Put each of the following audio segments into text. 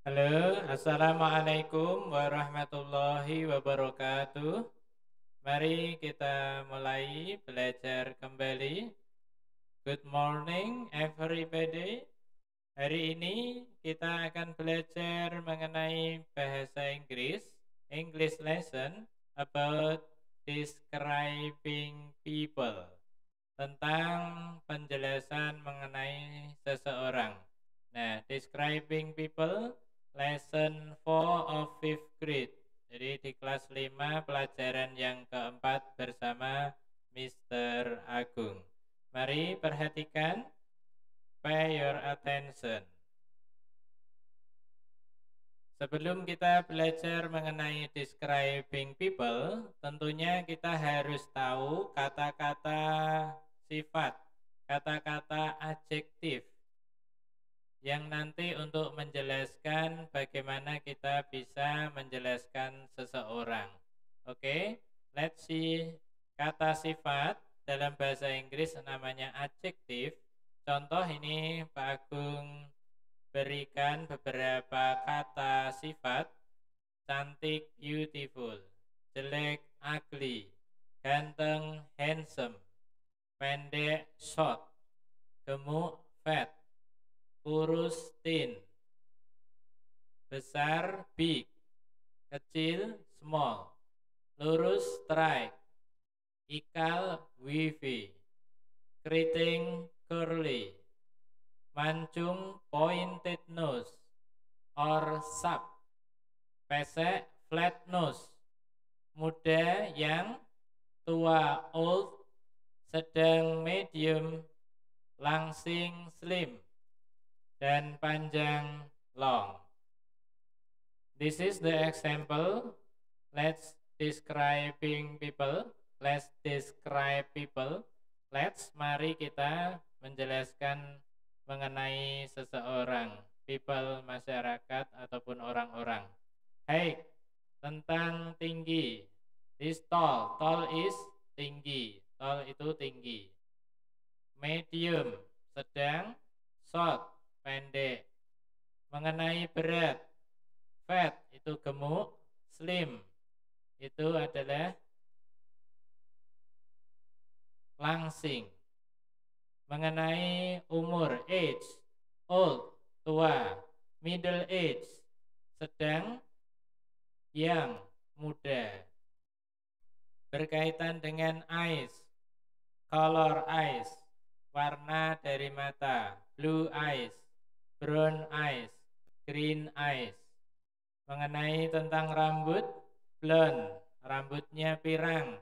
Halo, Assalamualaikum warahmatullahi wabarakatuh. Mari kita mulai belajar kembali. Good morning everybody. Hari ini kita akan belajar mengenai bahasa Inggris, English lesson about describing people, tentang penjelasan mengenai seseorang. Nah, describing people, lesson 4 of 5th grade. Jadi di kelas 5 pelajaran yang keempat bersama Mr. Agung. Mari perhatikan, pay your attention. Sebelum kita belajar mengenai describing people, tentunya kita harus tahu kata-kata sifat, kata-kata adjektif yang nanti untuk menjelaskan bagaimana kita bisa menjelaskan seseorang. Oke, let's see. Kata sifat dalam bahasa Inggris namanya adjektif. Contoh ini Pak Agung berikan beberapa kata sifat: cantik, beautiful; jelek, ugly; ganteng, handsome; pendek, short; gemuk, fat; kurus, thin; besar, big; kecil, small; lurus, straight; ikal, wavy; keriting, curly; mancung, pointed nose or sharp; pesek, flat nose; muda, young; tua, old; sedang, medium; langsing, slim; dan panjang, long. This is the example. Let's describing people. Let's describe people. Mari kita menjelaskan mengenai seseorang. People, masyarakat ataupun orang-orang. Height, tentang tinggi. This tall. Tall is tinggi. Tall itu tinggi. Medium, sedang. Short, pendek. Mengenai berat. Fat itu gemuk, slim itu adalah langsing. Mengenai umur, age, old, tua; middle age, sedang; young, muda. Berkaitan dengan eyes, color eyes, warna dari mata; blue eyes, brown eyes, green eyes. Mengenai tentang rambut, blonde, rambutnya pirang;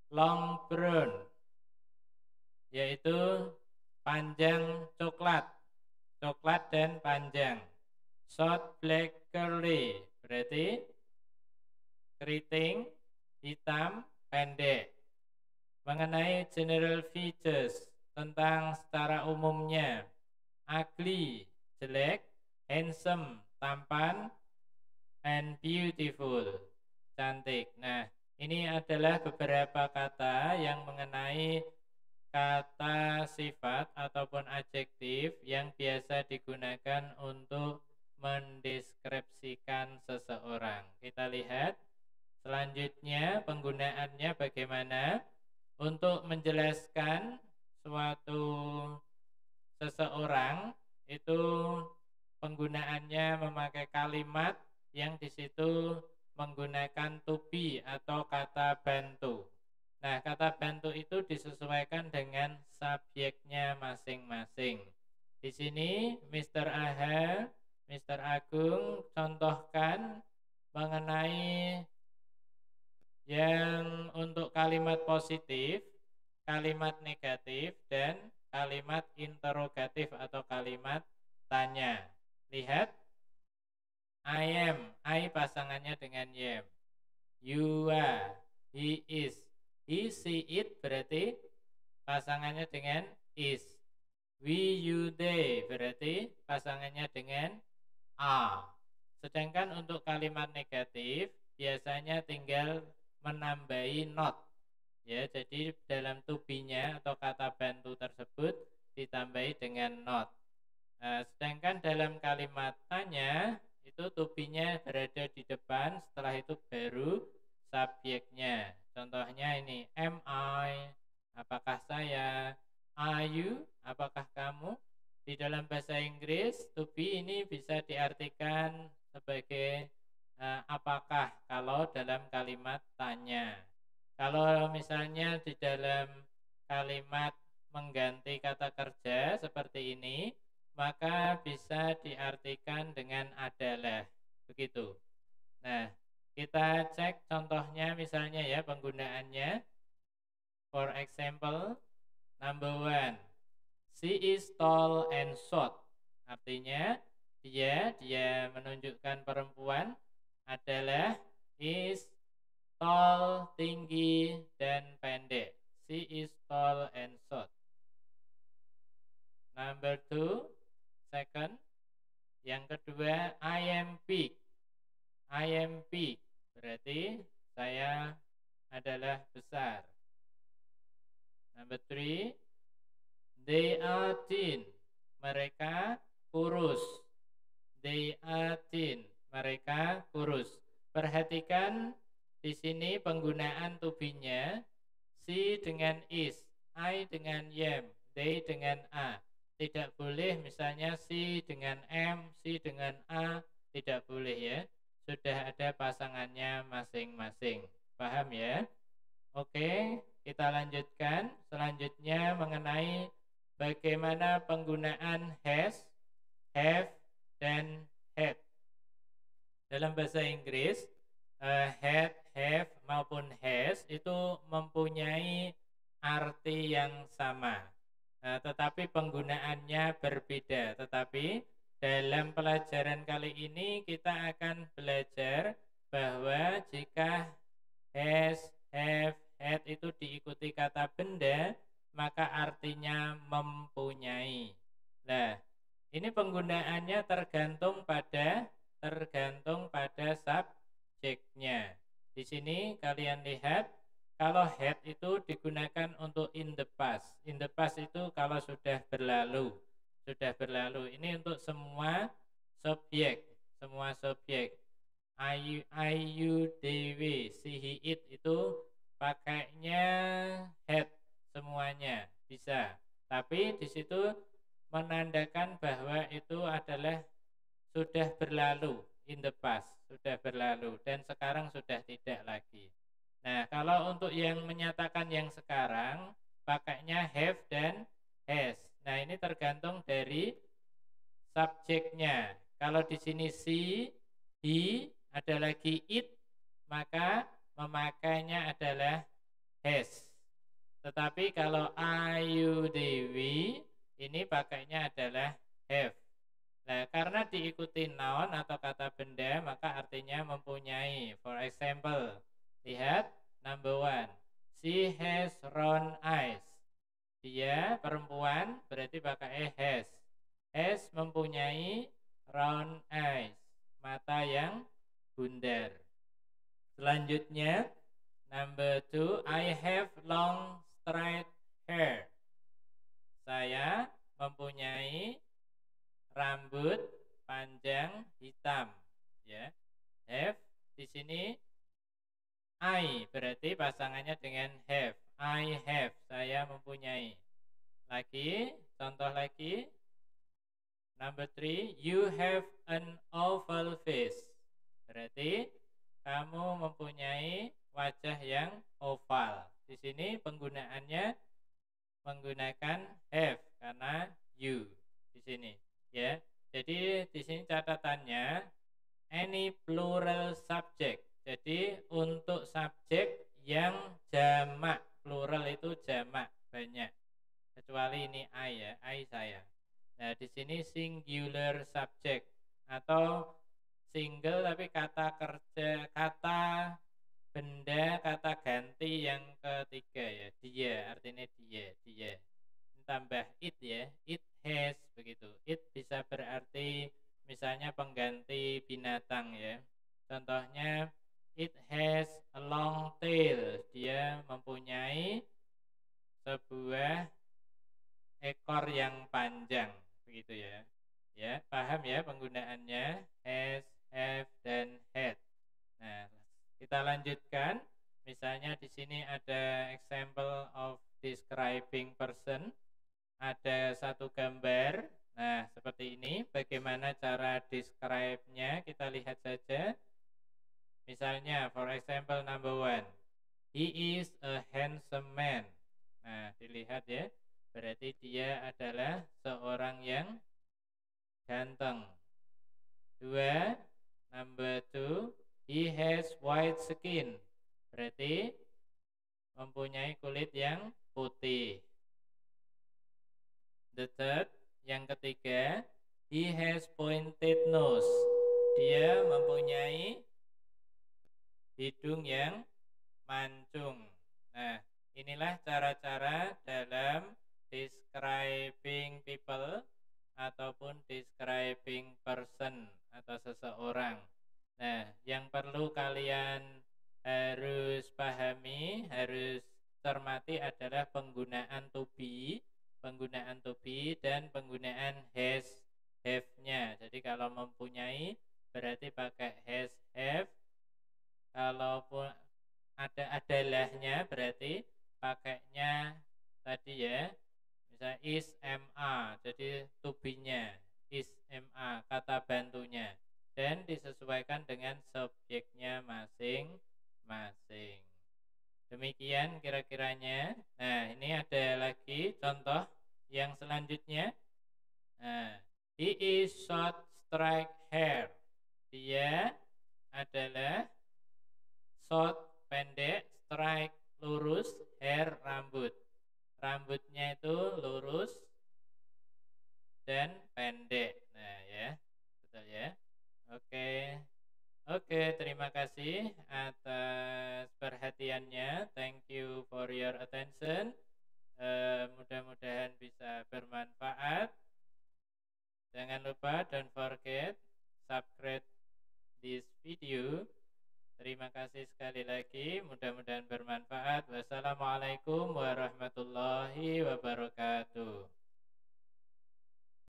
long brown, yaitu panjang coklat, coklat dan panjang; short black curly, berarti keriting, hitam, pendek. Mengenai general features, tentang secara umumnya: ugly, jelek; handsome, tampan; and beautiful, cantik. Nah, ini adalah beberapa kata yang mengenai kata sifat ataupun adjektif yang biasa digunakan untuk mendeskripsikan seseorang. Kita lihat selanjutnya penggunaannya bagaimana. Untuk menjelaskan suatu seseorang itu penggunaannya memakai kalimat yang di situ menggunakan to be atau kata bantu. Nah, kata bantu itu disesuaikan dengan subjeknya masing-masing. Di sini Mr. Aha, Mr. Agung contohkan mengenai yang untuk kalimat positif, kalimat negatif, dan kalimat interrogatif atau kalimat tanya. Lihat, I am, I pasangannya dengan am. You are, he is, he, she, it berarti pasangannya dengan is. We, you, they berarti pasangannya dengan are. Sedangkan untuk kalimat negatif biasanya tinggal menambahi not. Ya, jadi dalam to be-nya atau kata bantu tersebut ditambahi dengan not. Nah, sedangkan dalam kalimat tanya itu to be-nya berada di depan, setelah itu baru subjeknya. Contohnya ini, am I, apakah saya, are you, apakah kamu. Di dalam bahasa Inggris, to be ini bisa diartikan sebagai apakah kalau dalam kalimat tanya. Kalau misalnya di dalam kalimat mengganti kata kerja seperti ini, maka bisa diartikan dengan adalah. Begitu. Nah, kita cek contohnya misalnya ya penggunaannya. For example, number one. She is tall and short. Artinya dia menunjukkan perempuan adalah is tall, tinggi dan pendek. She is tall and short. Number two, second. Yang kedua, I am big. I am big. Berarti saya adalah besar. Number three, they are thin. Mereka kurus. They are thin. Mereka kurus. Perhatikan di sini penggunaan to be-nya. She dengan is, I dengan am, they dengan a. Tidak boleh misalnya she dengan am, she dengan a. Tidak boleh ya. Sudah ada pasangannya masing-masing. Paham ya? Oke, kita lanjutkan. Selanjutnya mengenai bagaimana penggunaan has, have, dan had. Dalam bahasa Inggris, had, have, maupun has itu mempunyai arti yang sama. Tetapi penggunaannya berbeda. Tetapi dalam pelajaran kali ini kita akan belajar bahwa jika has, have, had itu diikuti kata benda, maka artinya mempunyai. Nah, ini penggunaannya tergantung pada subjeknya. Di sini kalian lihat kalau had itu digunakan untuk in the past. In the past itu kalau sudah berlalu. Sudah berlalu. Ini untuk semua subjek. Semua subjek. I, you, they, we, she, he, it itu pakainya had semuanya. Bisa. Tapi di situ menandakan bahwa itu adalah sudah berlalu, in the past, sudah berlalu dan sekarang sudah tidak lagi. Nah, kalau untuk yang menyatakan yang sekarang pakainya have dan has. Nah, ini tergantung dari subjeknya. Kalau di sini she, he, ada lagi it, maka memakainya adalah has. Tetapi kalau I, you, they, we, ini pakainya adalah have. Nah, karena diikuti noun atau kata benda, maka artinya mempunyai. For example, lihat number one. She has round eyes. Dia perempuan berarti pakai has. Has mempunyai round eyes. Mata yang bundar. Selanjutnya, number two. I have long straight hair. Saya mempunyai rambut panjang hitam, ya. Have di sini I berarti pasangannya dengan have. I have, saya mempunyai. Lagi, contoh lagi. Number three, you have an oval face. Berarti kamu mempunyai wajah yang oval. Di sini penggunaannya menggunakan have karena you di sini. Ya, jadi di sini catatannya any plural subject. Jadi untuk subjek yang jamak, plural itu jamak banyak. Kecuali ini I ya, I saya. Nah, di sini singular subject atau single tapi kata kerja, kata benda, kata ganti yang ketiga ya. Dia, artinya dia. Tambah it ya, it has begitu. It bisa berarti misalnya pengganti binatang ya. Contohnya it has a long tail. Dia mempunyai sebuah ekor yang panjang begitu ya. Ya, paham ya penggunaannya has, sini ada example of describing person. Ada satu gambar. Nah, seperti ini. Bagaimana cara describe-nya? Kita lihat saja. Misalnya, for example, number 1. He is a handsome man. Nah, dilihat ya. Berarti dia adalah seorang yang ganteng. 2. Number 2. He has white skin. Berarti mempunyai kulit yang putih. The third, yang ketiga, he has pointed nose. Dia mempunyai hidung yang mancung. Nah, inilah cara-cara dalam describing people ataupun describing person atau seseorang. Nah, yang perlu kalian harus pahami, harus cermati adalah penggunaan to be dan penggunaan has, have-nya. Jadi kalau mempunyai berarti pakai has, have. Kalaupun ada adalahnya berarti pakainya tadi ya. Misalnya is ma, jadi to be-nya is ma, kata bantunya. Dan disesuaikan dengan subjeknya masing-masing. Demikian kira-kiranya. Nah, ini ada lagi contoh yang selanjutnya. Nah, he is short straight hair. Dia adalah short pendek, straight lurus, hair rambut. Rambutnya itu lurus dan pendek. Nah, ya. Betul ya. Oke. Oke, terima kasih atas perhatiannya. Thank you for your attention. Mudah-mudahan bisa bermanfaat. Jangan lupa, don't forget, subscribe this video. Terima kasih sekali lagi. Mudah-mudahan bermanfaat. Wassalamualaikum warahmatullahi wabarakatuh.